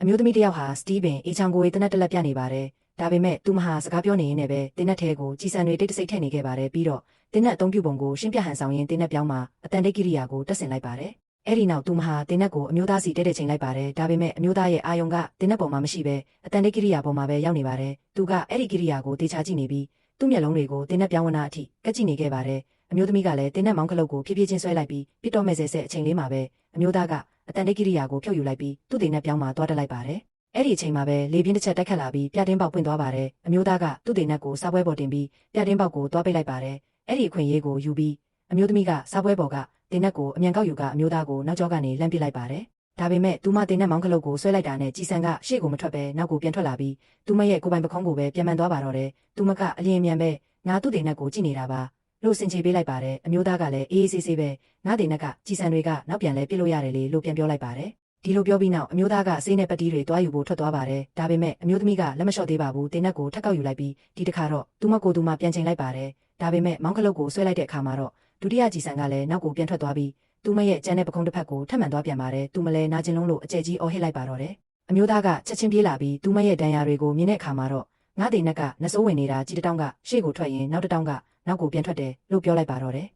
မျိုးသမီးတယောက်ဟာစတီးပင်အေချောင်ကိုဝေးတနက်တလက်ပြနေပါတယ်ဒါပေမဲ့သူမဟာစကားပြောနေရင်းနဲ့ပဲတင်းနက်ထဲကိုကြည်စံတွေတိတ်တဆိတ်ထည့်နေခဲ့ပါတယ်ပြီးတော့တင်းနက်အသုံးပြုပုံကိုရှင်းပြဟန်ဆောင်ရင်းတင်းနက်ပြောင်းမှာအတန်တိတ်ကိရိယာကိုတက်ဆင်လိုက်ပါတယ်အဲ့ဒီနောက်သူမဟာတင်းနက်ကိုအမျိုးသားစီတဲချိန်လိုက်ပါတယ်ဒါပေမဲ့အမျိုးသားရဲ့အာယုံကတင်းနက်ပေါ်မှာမရှိပဲအတန်တိတ်ကိရိယာပေါ်မှာပဲရောက်နေပါတယ်သူကအဲ့ဒီကိရိယာကိုတေချာကြည့်နေပြီးသူ့မျက်လုံးတွေကိုတင်းနက်ပြောင်းဝနာအထိကက်ကြည့်နေခဲ့ပါတယ်အမျိုးသမီးကလည်းတင်းနက်မောင်းခလုတ်ကိုဖြည်းဖြည်းချင်းဆွဲလိုက်ပြီးပြစ်တော့မဲ့ဆဲဆဲအချိန်လေးမှာပဲအမျိုးသားကအတန်တိတ်ကိရိယာကိုဖြုတ်ယူလိုက်ပြီးသူ့တင်းနက်ပြောင်းမှာသွားတက်လိုက်ပါတယ်အဲ့ဒီအချိန်မှာပဲလေပြင်းတစ်ချက်တိုက်ခတ်လာပြီးပြတင်းပေါက်ပွင့်သွားပါတယ်အမျိုးသားကသူ့တင်နက်ကိုစားပွဲပေါ်တင်ပြီးပြတင်းပေါက်ကိုတွားပိတ်လိုက်ပါတယ်အဲ့ဒီအခွင့်အရေးကိုယူပြီးအမျိုးသမီးကစားပွဲပေါ်ကတင်နက်ကိုအမြန်ကောက်ယူကအမျိုးသားကိုနောက်ကျောကနေလှမ်းပစ်လိုက်ပါတယ်ဒါပေမဲ့သူမတင်နက်မောင်းခလုတ်ကိုဆွဲလိုက်တာနဲ့ကြည်စံကရှေ့ကိုမထွက်ပဲနောက်ကိုပြန်ထွက်လာပြီးသူမရဲ့ကိုပိုင်ပခုံးကိုပဲပြန်မှန်သွားပါတော့တယ်သူမကအလျင်မြန်ပဲငါသူ့တင်နက်ကိုကြည့်နေတာပါလို့စင်ချေပေးလိုက်ပါတယ်အမျိုးသားကလည်းအေးအေးဆေးဆေးပဲငါတင်နက်ကကြည်စံတွေကနောက်ပြန်လဲပြစ်လို့ရတယ်လေလို့ပြန်ပြောလိုက်ပါတယ်ဒီလိုပြောပြီးနောက်အမျိုးသားကဆေးနဲ့ပတ်တီးတွေတွားယူဖို့ထွက်သွားပါတယ်ဒါပေမဲ့အမျိုးသမီးကလက်မလျှော့သေးပါဘူးတင်းနက်ကိုထပ်ကောက်ယူလိုက်ပြီးဒီတစ်ခါတော့သူမကိုသူမပြန်ချိန်လိုက်ပါတယ်ဒါပေမဲ့မောင်းခလုတ်ကိုဆွဲလိုက်တဲ့အခါမှာတော့ဒုတိယကြည်စံကလည်းနောက်ကိုပြန်ထွက်သွားပြီးသူမရဲ့ကြမ်းတဲ့ပခုံးတစ်ဖက်ကိုထပ်မှန်သွားပြန်ပါတယ်သူမလဲနာကျင်လုံးလို့အကျဲကြီးအော်ဟစ်လိုက်ပါတော့တယ်အမျိုးသားကချက်ချင်းပြေးလာပြီးသူမရဲ့ဒဏ်ရာတွေကိုမြင်တဲ့အခါမှာတော့ငါတင်းနက်ကနှစိုးဝင်နေတာကြီးတတောင်းကရှေ့ကိုထွက်ရင်နောက်တတောင်းကနောက်ကိုပြန်ထွက်တယ်လို့ပြောလိုက်ပါတော့တယ်